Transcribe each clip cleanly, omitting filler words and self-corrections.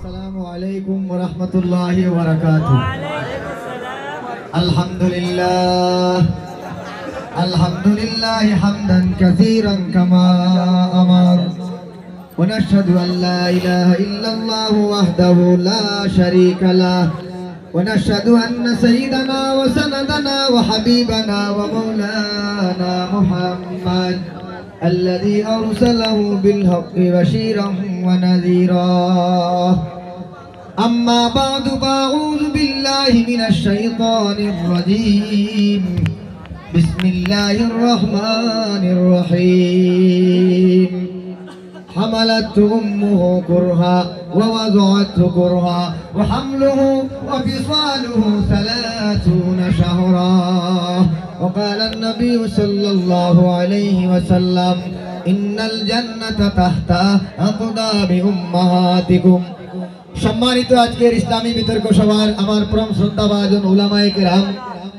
السلام عليكم ورحمة الله وبركاته. الحمد لله حمدا كثيرا كما أمر، ونشهد أن لا إله إلا الله وحده لا شريك له، ونشهد أن سيدنا وسندنا وحبيبنا ومولانا محمد الذي أرسله بالحق بشيرا ونذيرا. أما بعد فأعوذ بالله من الشيطان الرجيم. بسم الله الرحمن الرحيم. حملته أمه كرها ووضعته كرها وحمله وفصاله 30 شهرا. وقال النبي صلى الله عليه وسلم إن الجنة تحت أقدام أمهاتكم. সম্মানিত আজকের ইসলামী বিতর্ক সভার আমার পরম শ্রদ্ধাভাজন উলামায়ে কেরাম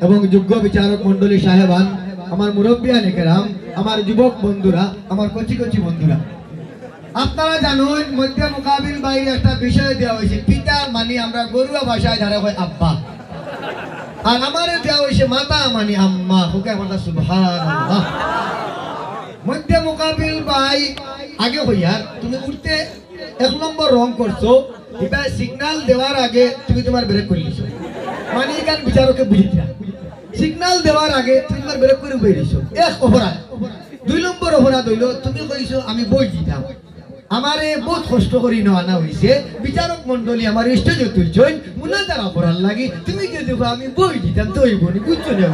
এবং যোগ্য বিচারক মণ্ডলী সাহেবান, আমার মুরব্বিয়ানে কেরাম, আমার যুবক বন্ধুরা, আমার কচি কচি বন্ধুরা, আপনারা জানেন মধ্যে মোকাবিল বাইরে একটা বিষয় দেওয়া হয়েছে। পিতা মানে আমরা গরুয়া ভাষায় যারা হয় আব্বা, আর আমার দেওয়া হয়েছে মাতা মানে আম্মা। ওকে আমরা সুবহানাল্লাহ। মধ্যে মোকাবিল ভাই আগে হইয়া তুমি উঠতে 1 নম্বর রং করছো, এটা সিগন্যাল দেওয়ার আগে তুমি তোমার ব্রেক করে নিছো, মানে এখান বিচারকে বুঝিতা সিগন্যাল দেওয়ার আগে তুমি তোমার ব্রেক করে বেরিয়েছো, এক অপরাধ। 2 নম্বর অপরাধ হইল তুমি কইছো আমি বই দিতাম, আমারে বহুত কষ্ট করি আনা হয়েছে, বিচারক মন্ডলী আমার স্টেজে তুলছেন মুনাজার অপরাধ লাগি, তুমি যে দেখো আমি বই দিতাম তো বনি বুঝছো না।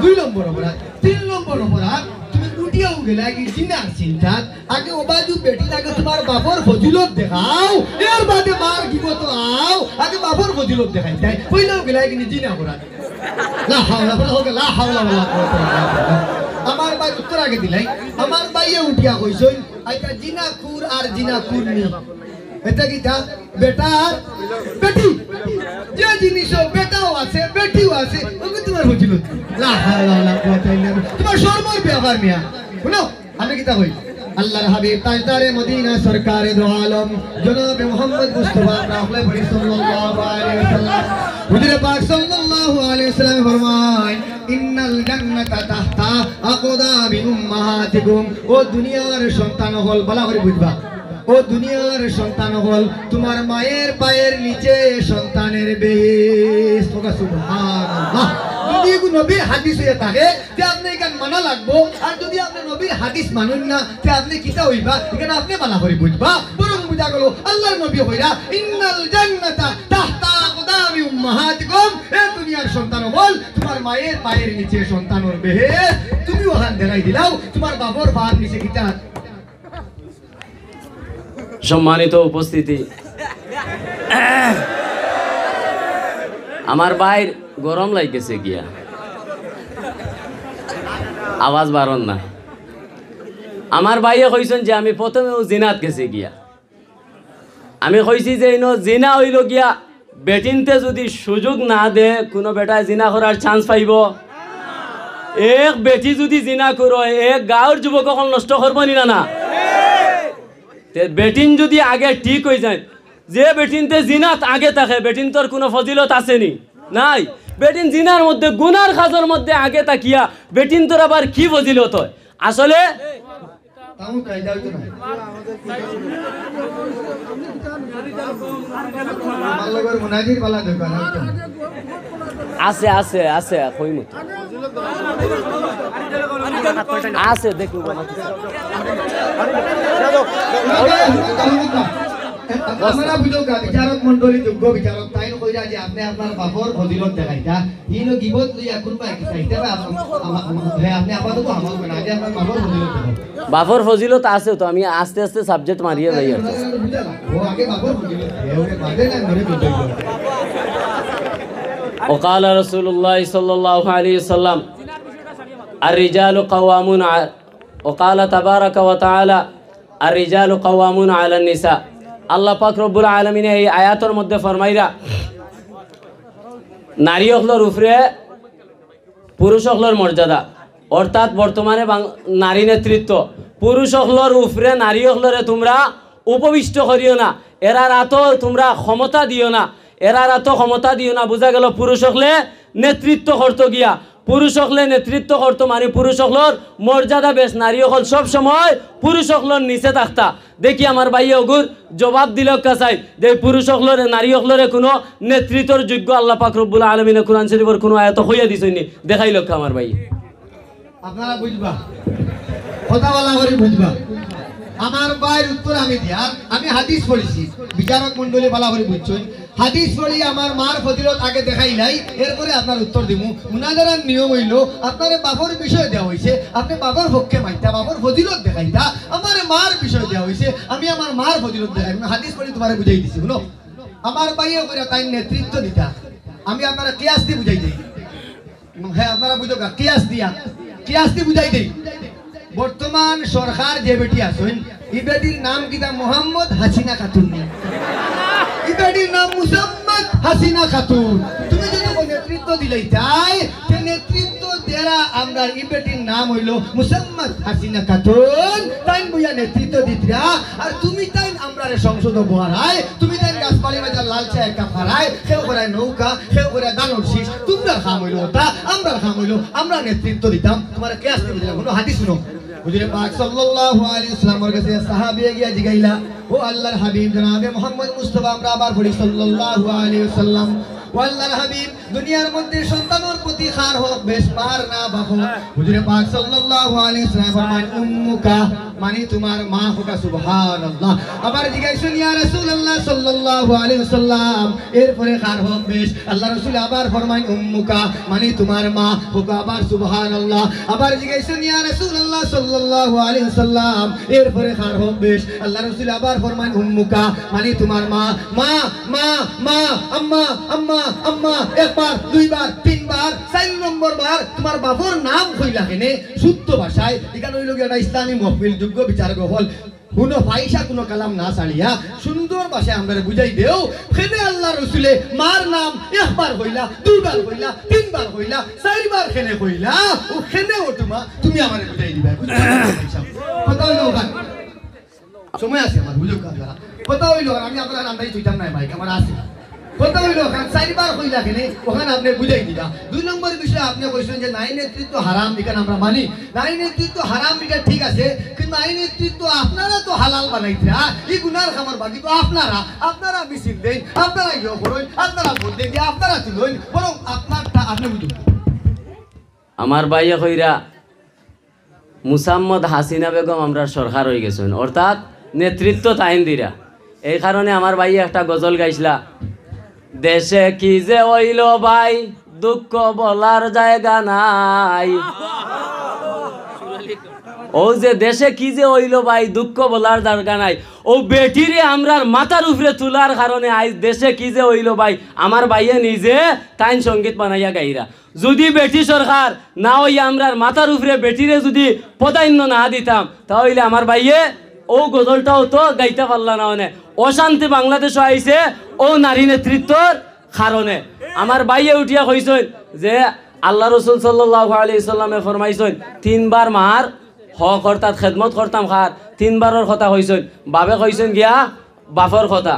2 নম্বর অপরাধ। 3 নম্বর অপরাধ তুমি উঠিয়াও গেলে আগে জিনার চিন্তা, আগে ওবাজু বেটি লাগে তোমার বাপর ফজিলত দেখাও, এর বাদে মার গিবত আও, আগে বাপর ফজিলত দেখাই তাই কইলাও গেলে আগে জিনা অপরাধ। লা হাওলা ওয়ালা কুওয়াতা ইল্লা বিল্লাহ। আমার ভাই উত্তর আগে দিলাই, আমার ভাইয়ে উঠিয়া কইছই আইতা জিনা কুর আর জিনা কুরনি, এটা কিটা বেটা আর বেটি, যে জিনিস বেটাও আছে বেটিও আছে ওকে তোমার ফজিলত। লা হাওলা ওয়ালা কুওয়াতা ইল্লা বিল্লাহ। তোমার শরমের ব্যাপার মিয়া। শুনো আমি কিটা কই, আল্লাহর হাবিব তাজদারে মদিনা সরকারে দো আলম জনাব মুহাম্মদ মুস্তাফা রাহমাতুল্লাহি সাল্লাল্লাহু আলাইহি ওয়াসাল্লাম হুজুর পাক সাল্লাল্লাহু আলাইহি ওয়াসাল্লাম ফরমায় ইন্নাল জান্নাতা তাহতা আকদামি উম্মাহাতিকুম। ও দুনিয়ার সন্তান হল, বলা করে বুঝবা, ও দুনিয়ার সন্তান হল তোমার মায়ের পায়ের নিচে সন্তানের বেশ। সুবহানাল্লাহ। যদি নবীর হাদিস হয়ে থাকে যে আপনি এখানে মানা লাগবো, আর যদি আপনি নবীর হাদিস মানুন না যে আপনি কিতা হইবা, এখানে আপনি মানা করে বুঝবা। বরং বুঝা গেল আল্লাহর নবী হইরা ইন্নাল জান্নাতা তাহতা আকদামি উম্মাহাতিকুম। এ দুনিয়ার সন্তান বল তোমার মায়ের পায়ের নিচে সন্তানের বেহেশত। তুমি ওখান দেখাই দিলাও তোমার বাবার পায়ের নিচে কিতা। সম্মানিত উপস্থিতি, আমার ভাইয়ের গরম লাগতেছে গিয়া, আওয়াজ বাড়ন না। আমার ভাইয়ে কইছেন যে আমি প্রথমেও জিনাত গেছে গিয়া, আমি কইছি যে জিনা হইল গিয়া বেটিনতে যদি সুযোগ না দে কোনো বেটায় জিনা করার চান্স পাইব। এক বেটি যদি জিনা করো এক গাঁৱৰ যুবক অকল নষ্ট করবনি না। বেটিন যদি আগে ঠিক হয়ে যায়, যে বেটিনতে জিনাত আগে থাকে বেটিন তোর কোনো ফজিলত আসেনি নাই। বেটিন জিনার মধ্যে গুনার কাজের মধ্যে আগে তাকিয়া বেটিন তোর আবার কি ফজিলত হয় আসলে। আছে আছে আছে কইমু আছে দেখু আপনারা বুঝোগা বিচারক মন্ডলী যোগ্য বিচারক তাই কইরা যে আপনি আপনার বাপর ফজিলত দেখাইতা ইনো গিবত লইয়া কোনবা কি চাইতে আপনি আপাতত আমল করেন, আগে আপনার বাপর ফজিলত দেখাও। বাপর ফজিলত আছে তো, আমি আস্তে আস্তে সাবজেক্ট মারিয়ে যাই। ও আগে বাপর ফজিলত ওরে বাদে না ধরে বুঝাইলো। وقال رسول الله صلى الله عليه وسلم الرجال قوامون وقال تبارك وتعالى الرجال قوامون على النساء। আল্লাহ পাক রব্বুল আলামিন এই আয়াতের মধ্যে ফরমাইরা নারী হকলের উপরে পুরুষ হকলের মর্যাদা, অর্থাৎ বর্তমানে নারী নেতৃত্ব পুরুষ হকলের উপরে নারী হকলরে তোমরা উপবিষ্ট করিও না। এরার এত তোমরা ক্ষমতা দিও না, এরার এত ক্ষমতা দিও না। বোঝা গেল পুরুষ হকলে নেতৃত্ব করতো গিয়া, পুরুষ হকলে নেতৃত্ব করতো মানে পুরুষ হকলর মর্যাদা বেশ, নারী হকল সব সময় পুরুষ হকলর নিচে থাকতা। দেখি আমার ভাই ওগুর জবাব দিল কাছাই যে পুরুষ হকলরে নারী হকলরে কোনো নেতৃত্বর যোগ্য আল্লাহ পাক রব্বুল আলামিনে কোরআন শরীফের কোনো আয়াত হইয়া দিছনি, দেখাই লক্ষ আমার ভাই। আপনারা বুঝবা, কথা বলা করে বুঝবা। আমার ভাইয়ের উত্তর আমি দিই। আর আমি হাদিস পড়েছি, বিচারক মন্ডলী বলা করে বুঝছেন। হাদিস পড়ি আমার মার ফজিলত আগে দেখাই নাই, এরপরে আপনার উত্তর দিব। মুনাজারার নিয়ম হইল আপনার বাবর বিষয় দেওয়া হয়েছে, আপনি বাবর পক্ষে মাইতা, বাবর ফজিলত দেখাইতা। আমার মার বিষয় দেওয়া হয়েছে, আমি আমার মার ফজিলত দেখাই। হাদিস পড়ি তোমার বুঝাই দিছি। শুনো, আমার ভাইয়ে করে তাই নেতৃত্ব দিতা, আমি আপনারা কিয়াস দিয়ে বুঝাই দিই। হ্যাঁ, আপনারা বুঝো কিয়াস দিয়া, কিয়াস দিয়ে বুঝাই দিই। বর্তমান সরকার যে বেটি আছেন, এই বেটির নাম কিতা মোহাম্মদ হাসিনা খাতুন, এই বেটির নাম মুসাম্মদ হাসিনা খাতুন। তুমি যদি নেতৃত্ব দিলাই তাই নেতৃত্ব দেরা আমরা এই বেটির নাম হইল মুসাম্মদ হাসিনা খাতুন, তাই বুঝা নেতৃত্ব দিতরা। আর তুমি তাই আমরা সংসদ বহারায়, তুমি তাই গাছপালি বাজার লাল চা একা ফারায়, কেউ করে নৌকা, কেউ করে দানব শীষ। তোমরা খাম হইল ওটা, আমরা খাম হইল আমরা নেতৃত্ব দিতাম। তোমার কে আসতে বুঝলাম কোনো হাদিস শুনো। হুজুরে পাক সাল্লাল্লাহু আলাইহি ওয়াসাল্লামের কাছে সাহাবী গিয়া জিগাইলা, ও আল্লাহর হাবিব জনাবে মুহাম্মদ মুস্তাফা, আমরা আবার পড়ি সাল্লাল্লাহু আলাইহি ওয়াসাল্লাম, ও আল্লাহর হাবিব দুনিয়ার মধ্যে সন্তানের প্রতি খার হোক বেশ পার না বাহু। হুজুরে পাক সাল্লাল্লাহু আলাইহি ওয়াসাল্লাম ফরমান উম্মুকা, মানে তোমার মা হোকা। সুবহানাল্লাহ। আবার জিগাইছেন ইয়া রাসূলুল্লাহ সাল্লাল্লাহু আলাইহি ওয়াসাল্লাম, এরপরে খার হোক বেশ। আল্লাহ রাসূল আবার ফরমান উম্মুকা, মানে তোমার মা হোকা। আবার সুবহানাল্লাহ। আবার জিগাইছেন ইয়া রাসূলুল্লাহ সাল্লাল্লাহু আলাইহি ওয়াসাল্লাম, এরপরে খার হোক বেশ। আল্লাহ রাসূল আবার ফরমান উম্মুকা, মানে তোমার মা। মা মা মা, আম্মা আম্মা আম্মা, একবার দুইবার তিনবার, 4 নম্বর বার তোমার বাবার নাম কইলা কেনে শুদ্ধ ভাষায়। এখানে হইল একটা ইসলামী মহফিল, যোগ্য বিচারক হল কোনো ফাইসা কোনো কালাম না ছাড়িয়া সুন্দর ভাষায় আমরা বুঝাই দেও। খেনে আল্লাহ রসুলে মার নাম একবার কইলা, দুইবার কইলা, তিনবার কইলা, 4 বার খেনে কইলা, ও খেনে ও তুমি আমার বুঝাই দিবা। কথা হইল ওখানে সময় আছে আমার, বুঝুক আপনারা। কথা হইল আমি আপনার আন্দাজ তুইতাম না ভাই, আমার আছে। কথা হইল ওখানে 4 বার কইলা কেনে, ওখানে আপনি বুঝাই দিবা। 2 নম্বর বিষয় আপনি কইছেন যে নাই নেতৃত্ব হারাম, এখানে আমরা মানি নাই নেতৃত্ব হারাম, এটা ঠিক আছে। কিন্তু নাই নেতৃত্ব আপনারা তো হালাল বানাইছিরা, এই গুনার খামার বাকি তো আপনারা। আপনারা মিছিল দেন, আপনারা ইয়ে করেন, আপনারা ভোট দেন, আপনারা তুলেন, বরং আপনারটা আপনি বুঝুন। আমার ভাইয়া কইরা মুসাম্মদ হাসিনা বেগম আমরা সরকার হয়ে গেছেন, অর্থাৎ নেতৃত্ব তাইন দিরা। এই কারণে আমার ভাই একটা গজল গাইছিলা, দেশে কি যে হইল ভাই দুঃখ বলার জায়গা নাই। ও যে দেশে কি যে হইল ভাই দুঃখ বলার জায়গা নাই, ও বেটিরে আমরার মাথার উপরে তোলার কারণে আজ দেশে কি যে হইল ভাই আমার ভাইয়ে নিজে তাইন সঙ্গীত বানাইয়া গাইরা। যদি বেটি সরকার না হইয়া আমরার মাথার উপরে বেটিরে যদি প্রাধান্য না দিতাম, তাহলে আমার ভাইয়ে ও গজলটাও তো গাইতে পারলা না। মানে অশান্তি বাংলাদেশ আইছে ও নারী নেতৃত্বর কারণে। আমার ভাইয়ে উঠিয়া কইছেন যে আল্লাহ রসুল সাল্লাল্লাহু আলাইহি সাল্লামে ফরমাইছেন 3 বার মার হক অর্থাৎ খেদমত করতাম খার, 3 বারের কথা কইছেন। বাবে কইছেন গিয়া বাফর কথা।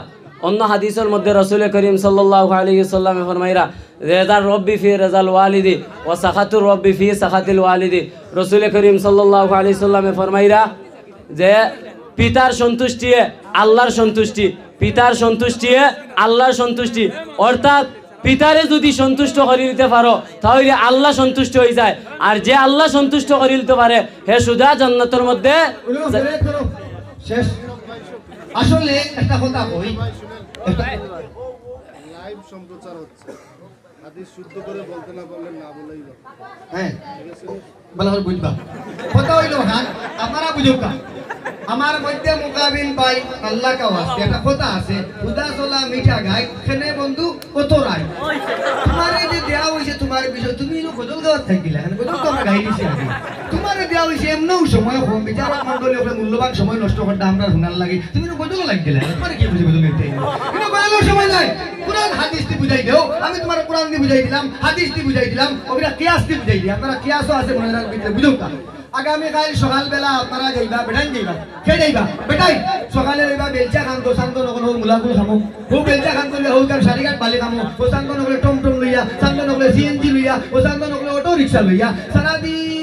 অন্য হাদিসের মধ্যে রসুল করিম সাল্লাল্লাহু আলাইহি সাল্লামে ফরমাইরা রেজাল রব্বি ফি রেজাল ওয়ালিদি ওয়া সাখাতুর রব্বি ফি সাখাতিল ওয়ালিদি। রসুল করিম সাল্লাল্লাহু আলাইহি সাল্লামে ফরমাইরা যে পিতার সন্তুষ্টি আল্লাহর সন্তুষ্টি, পিতার সন্তুষ্টি আল্লাহর সন্তুষ্টি। অর্থাৎ পিতারে যদি সন্তুষ্ট করে নিতে পারো তাহলে আল্লাহ সন্তুষ্ট হয়ে যায়, আর যে আল্লাহ সন্তুষ্ট করে নিতে পারে হে সুদা জান্নাতের মধ্যে। শেষ আসলে একটা কথা কই, লাইভ সম্প্রচার হচ্ছে, হাদিস শুদ্ধ করে বলতে না পারলেন না বলেই হবে। হ্যাঁ ভালো করে বুঝবা। কথা হইল হান আপনারা বুঝুকা। আমার মধ্যে মুকাবিল ভাই আল্লাহ কা ওয়াস্তে একটা কথা আছে, খুদা চলা মিঠা গায় খেনে বন্ধু কত রায়। তোমার এই যে দেওয়া হয়েছে তোমার বিষয়, তুমি গজল গাওয়ার থাকিলা গজল তো আমরা গাই দিছি আগে। তোমার দেওয়া হয়েছে এমনও সময় কম, বিচারক মন্ডলী ওখানে মূল্যবান সময় নষ্ট করতে আমরা হুনার লাগে, তুমি গজল লাগিলে তোমার কি বুঝে গজল গাইতে কিন্তু গজলের সময় নাই। কোরআন হাদিস দিয়ে বুঝাই দেও, আমি তোমার কোরআন দিয়ে বুঝাই দিলাম, হাদিস দিয়ে বুঝাই দিলাম, ওটা কিয়াস দিয়ে বুঝাই দিই। আপনারা কিয়াসও আছে মনে রাখবেন, বুঝুক। আগামীকাল সকালবেলা আপনারা যাইবা বেটাই যাইবা কে যাইবা বেটাই সকালে যাইবা বেলচা খান দোসান্ত নকল মুলাকুল খামো ও বেলচা খান করলে হোক আর সারিঘাট বালি খামো দোসান্ত নকলে টমটম লইয়া শান্ত নকলে সিএনজি লইয়া দোসান্ত নকলে অটো রিক্সা লইয়া সারাদিন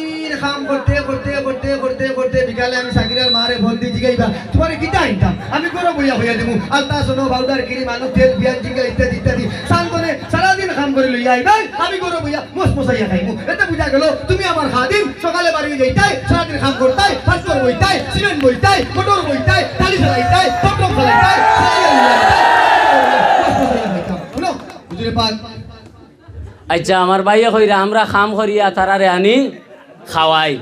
কাম করতে করতে করতে করতে করতে বিকালে আমি সাকিরার মারে ফোন দিয়ে জিগাইবা তোমার কিটা আইতাম আমি করো বইয়া হইয়া দেবো আলতা সোনো পাউডার কিরি মানুষ তেল পিঁয়াজ জিঙ্গা ইত্যাদি ইত্যাদি শান্তনে সারাদিন কাম করে লইয়া আইবা আমি করো বইয়া মোস মশাইয়া খাইমু এটা বুঝা গেল তুমি আমার খাদিম সকালে বাড়ি যাইতাই সারাদিন কাম করতাই ফাস্টর বইতাই সিমেন্ট বইতাই মোটর বইতাই টালি চালাইতাই টমটম চালাইতাই শুনো বুঝলে পাক আচ্ছা আমার ভাইয়া কইরা আমরা খাম করিয়া তারারে আনি খাওয়াই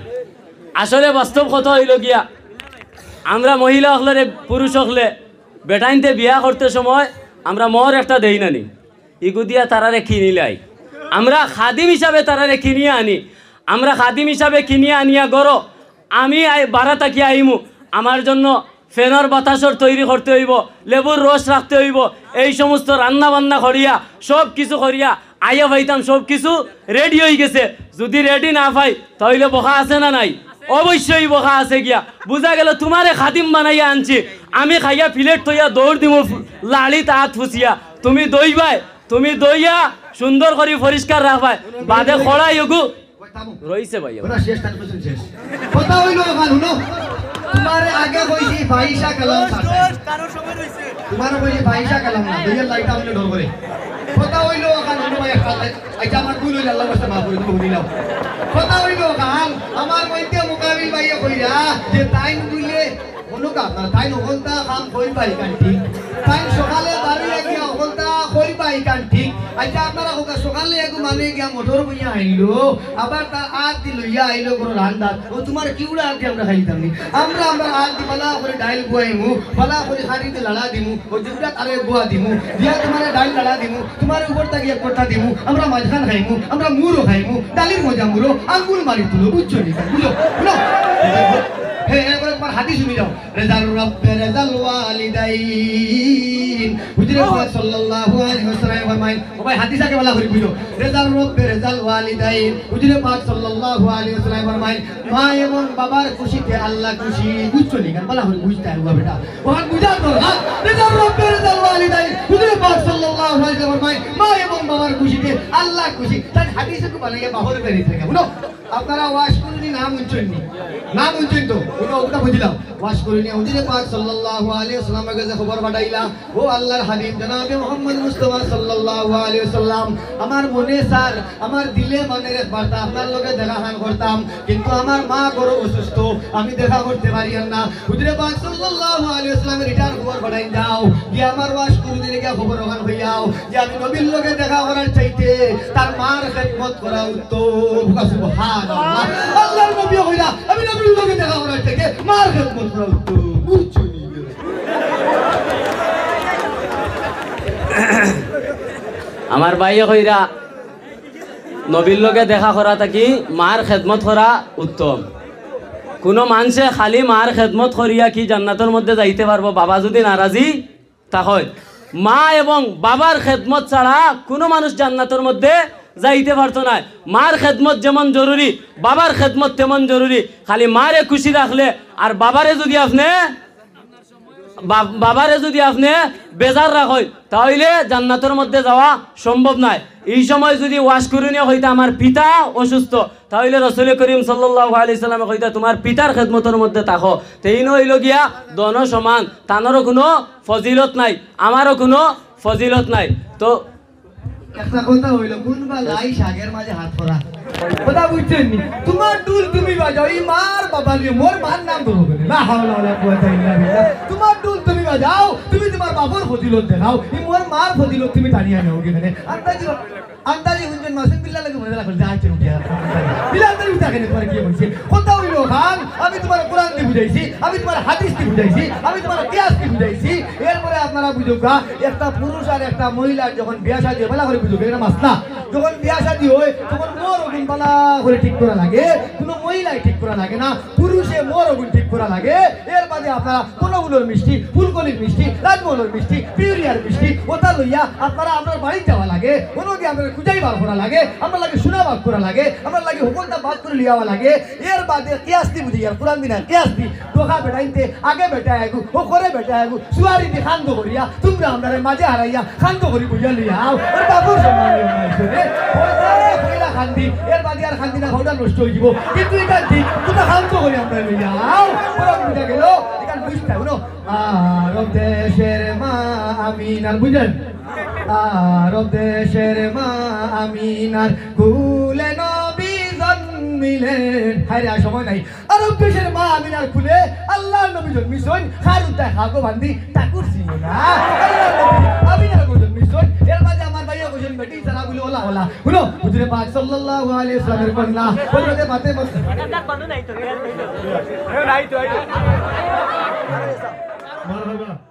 আসলে বাস্তব কথা হইল গিয়া আমরা মহিলা হকলে পুরুষ হকলে বেটাইনতে বিয়া করতে সময় আমরা মর একটা দেই নানি ইগু দিয়া তারারে কিনিলাই আমরা খাদিম হিসাবে তারারে কিনিয়া আনি আমরা খাদিম হিসাবে কিনিয়া আনিয়া গড় আমি বারা তাকিয়া আইমু আমার জন্য ফেনর বাতাসর তৈরি করতে হইব লেবুর রস রাখতে হইব এই সমস্ত রান্না বান্না করিয়া সব কিছু করিয়া আইয়া পাইতাম সব কিছু রেডি হয়ে গেছে যদি রেডি না পাই তাহলে বকা আছে না নাই অবশ্যই বকা আছে গিয়া বুঝা গেল তোমারে খাদিম বানাইয়া আনছি আমি খাইয়া প্লেট থইয়া দৌড় দিব লাড়ি হাত ফুসিয়া তুমি দইবাই তুমি দইয়া সুন্দর করে পরিষ্কার রাখবাই বাদে খড়াই ওগু রইছে ভাইয়া ওরা শেষ তার পেছন শেষ কথা হইলো গান শুনো তোমারে আগে কইছি ফাইসা কালাম কারো সময় রইছে তোমারে কইছি ফাইসা কালাম না দুইয়ের লাইট আমলে ডর করে কথা হইলো গান শুনো ভাই একটা আইটা আমার কুল হইলো আল্লাহ রাস্তা মাফ করে তুমি বলিলাও কথা হইলো গান আমার মইতে মুকাবিল ভাইয়া কইরা যে টাইম কইলে অনুকা তাই নগলতা কাম কই পাই কান ঠিক তাই সকালে বাড়ি গিয়া নগলতা কই পাই কান ঠিক আচ্ছা আপনারা সকালে একটু মানে গিয়া মোটর বইয়া আইলো আবার তার আগ দি লইয়া আইলো কোনো রান্দার ও তোমার কিউড়া আগ আমরা খাইতাম নি আমরা আগ দি বালা করে ডাইল গুয়াইমু বালা করে হাড়িতে লাড়া দিমু ও যেটা আরে গুয়া দিমু দিয়া তোমার ডাইল লাড়া দিমু তোমার উপর তাকিয়া কোটা দিমু আমরা মাঝখান খাইমু আমরা মুরো খাইমু ডালির মজা মুরো আঙ্গুল মারি তুলো বুঝছো নি বুঝো বুঝো হে এবারে তোমার হাদিস শুনি যাও রেজাল রাব্বে রেজাল ওয়ালিদাইন হুজুরে পাক সাল্লাল্লাহু আলাইহি ওয়াসাল্লাম ফরমায় ও ভাই হাদিস আগে বলা করি বুঝো রেজাল রাব্বে রেজাল ওয়ালিদাইন হুজুরে পাক সাল্লাল্লাহু আলাইহি ওয়াসাল্লাম ফরমায় মা এবং বাবার খুশিতে আল্লাহ খুশি বুঝছো নি গান বলা করি বুঝতা হুয়া বেটা ওখান বুঝা তো রেজাল রাব্বে রেজাল ওয়ালিদাইন হুজুরে পাক সাল্লাল্লাহু আলাইহি ওয়াসাল্লাম ফরমায় মা এবং বাবার খুশিতে আল্লাহ খুশি তাই হাদিসে কো বানাইয়া বাহর বেরি থাকে বুঝো আপনারা ওয়াশ করুনি নাম উঞ্চনি নাম উঞ্চন তো ওটা বুঝলাম ওয়াশ করুনি হুজুরে পাক সাল্লাল্লাহু আলাইহি ওয়াসাল্লামের কাছে খবর পাঠাইলা ও আল্লাহর হাবিব জনাবে মুহাম্মদ মুস্তাফা সাল্লাল্লাহু আলাইহি ওয়াসাল্লাম আমার মনে স্যার আমার দিলে মনে রাখবারটা আপনার লগে দেখা হান করতাম কিন্তু আমার মা বড় অসুস্থ আমি দেখা করতে পারি না হুজুরে পাক সাল্লাল্লাহু আলাইহি ওয়াসাল্লামের রিটার্ন খবর পাঠাই দাও যে আমার ওয়াশ করুনি লেগে খবর ওখান হইয়াও যে আমি নবীর লগে দেখা করার চাইতে তার মার খেদমত করা উত্তম সুবহানাল্লাহ আল্লাহর নবী কইরা আমি নবীর লগে দেখা করার চাইতে মার খেদমত করা উত্তম বুঝছো নি আমার ভাইয়ে কইরা নবীর লগে দেখা করা থাকি মার খেদমত করা উত্তম কোনো মানুষে খালি মার খেদমত করিয়া কি জান্নাতের মধ্যে যাইতে পারবো বাবা যদি নারাজি তাহলে মা এবং বাবার খেদমত ছাড়া কোনো মানুষ জান্নাতের মধ্যে যাইতে পারতো না মার খেদমত যেমন জরুরি বাবার খেদমত তেমন জরুরি খালি মারে খুশি রাখলে আর বাবারে যদি আপনি বেজার রাখেন তাহলে জান্নাতের মধ্যে যাওয়া সম্ভব নয় এই সময় যদি ওয়াশ করুনিয়া হইতা আমার পিতা অসুস্থ তাহলে রাসূল করিম সাল্লাল্লাহু আলাইহি সাল্লামে কইতা তোমার পিতার খেদমতের মধ্যে থাকো তেইন হইল গিয়া দন সমান তানেরও কোনো ফজিলত নাই আমারও কোনো ফজিলত নাই তো একটা কথা হইল কোনবা লাই শাকের মাঝে হাত পড়া কথা বুঝছেন নি তোমার ডুল তুমি বাজাও এই মার বাবা নিয়ে মোর মার নাম ধরো না হাওলা ওয়ালা কুওয়াতা ইল্লা বিল্লাহ তোমার ডুল তুমি বাজাও তুমি তোমার বাবার ফজিলত দেখাও এই মোর মার ফজিলত তুমি দাঁড়িয়ে নাও কেনে আন্দাজি হুনজন মাসিন বিল্লাহ লাগে মজা করে যাইতে উঠিয়া বিল্লাহ তার উঠা কেনে তোমার কি বলছে কথা হইল খান আমি তোমার কোরআন দি বুঝাইছি আমি তোমার হাদিস দি বুঝাইছি আমি তোমার কিয়াস দি বুঝাইছি এরপরে আপনারা বুঝুকা একটা পুরুষ আর একটা মহিলা যখন বিয়া শাদী বলা করে বুঝুকা এটা মাসলা যখন বিয়া শাদী হয় তখন মোর ওগুন বালা করে ঠিক করা লাগে কোনো মহিলাই ঠিক করা লাগে না পুরুষে মোর ওগুন ঠিক করা লাগে এর বাদে আপনারা কোনগুলোর মিষ্টি ফুলকলির মিষ্টি রাজমহলের মিষ্টি পিউরিয়ার মিষ্টি ওটা লইয়া আপনারা আপনার বাড়ি যাওয়া লাগে কোনো দিয়ে আপনার খুঁজাই বার করা লাগে, আমরা লাগে শোনা বাদ করা লাগে, আমরা লাগে হুকুমটা বাদ করে লিয়াওয়া লাগে। এর বাদে কিয়াস্তি বুঝি আর কোরআন দিনা কিয়াস্তি দোকা বেটাইতে আগে বেটা আগু ও করে বেটা আগু সুয়ারি দি খান্দ করিয়া তোমরা আমরা মাঝে হারাইয়া খান্দ করি বুঝিয়া লিয়াও ওর বাবুর সম্মান নাইছে রে কইলা খান্দি এর বাদে আর খান্দি না হওয়া নষ্ট হয়ে যাব কিন্তু এটা ঠিক তোমরা খান্দ করি আমরা লিয়াও কোরআন বুঝা গেল এখান বুঝতে হলো আরব দেশের মা আমিনার বুঝেন আরব দেশের মা আমিনার কুলে নবী জন্মিলেন হায়রে আর সময় নাই আরব দেশের মা আমিনার কুলে আল্লাহর নবী জন্মিছেন খারুতা খাগো বান্দি ঠাকুর সিং না আল্লাহর নবী আমিনার কুলে জন্মিছেন এর মাঝে আমার ভাইয়া কইছেন বেটি সারা বলি ওলা ওলা শুনো হুজুরে পাক সাল্লাল্লাহু আলাইহি ওয়াসাল্লামের কন্যা হযরতে ফাতেমা নাই তো মারহাবা